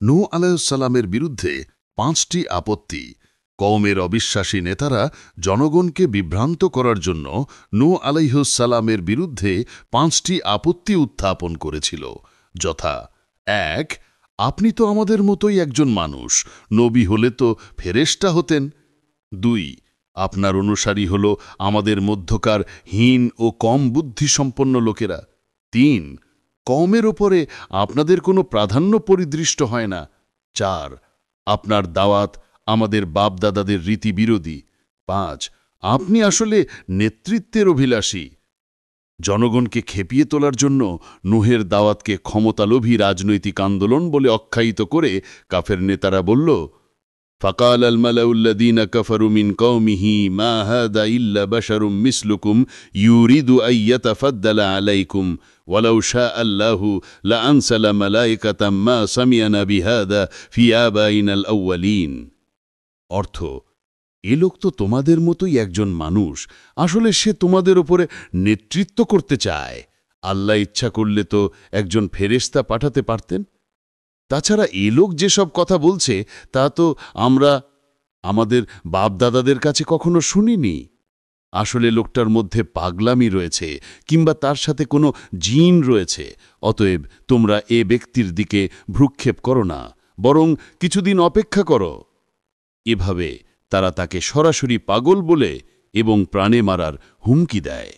নূহ আলাইহিসসালামের বিরুদ্ধে ৫টি আপত্তি। কওমের অবিশ্বাসী নেতারা জনগণকে বিভ্রান্ত করার জন্য নূহ আলাইহিসসালামের বিরুদ্ধে ৫টি আপত্তি উত্থাপন করেছিল, যথা: ১. আপনি তো আমাদের মতোই একজন মানুষ, নবী হলে তো ফেরেশতা হতেন। ২. আপনার অনুসারী হল আমাদের মধ্যকার হীন ও কম বুদ্ধিসম্পন্ন লোকেরা। ৩. কওমের ওপরে আপনাদের কোনো প্রাধান্য পরিদৃষ্ট হয় না। ৪. আপনার দাওয়াত আমাদের বাপদাদাদের রীতিবিরোধী। ৫. আপনি আসলে নেতৃত্বের অভিলাষী। জনগণকে খেপিয়ে তোলার জন্য নূহের দাওয়াতকে ক্ষমতালোভী রাজনৈতিক আন্দোলন বলে আখ্যায়িত করে কাফের নেতারা বলল, فقال الملأ الذين كفروا من قومه ما هذا إلا بشر مثلكم يريد أن يتفضل عليكم ولو شاء الله لأنزل ملائكة ما سمعنا بهذا في آبائنا الأولين। অর্থ: এ লোক তো তোমাদের মতোই একজন মানুষ, আসলে সে তোমাদের উপরে নেতৃত্ব করতে চায়। আল্লাহ ইচ্ছা করলে তো একজন ফেরেশতা পাঠাতে পারতেন। তাছাড়া এ লোক যেসব কথা বলছে তা তো আমরা আমাদের বাপদাদাদের কাছে কখনো শুনিনি। আসলে লোকটার মধ্যে পাগলামি রয়েছে, কিংবা তার সাথে কোনো জিন রয়েছে। অতএব তোমরা এ ব্যক্তির দিকে ভ্রুক্ষেপ করো না, বরং কিছুদিন অপেক্ষা করো। এভাবে তারা তাকে সরাসরি পাগল বলে এবং প্রাণে মারার হুমকি দেয়।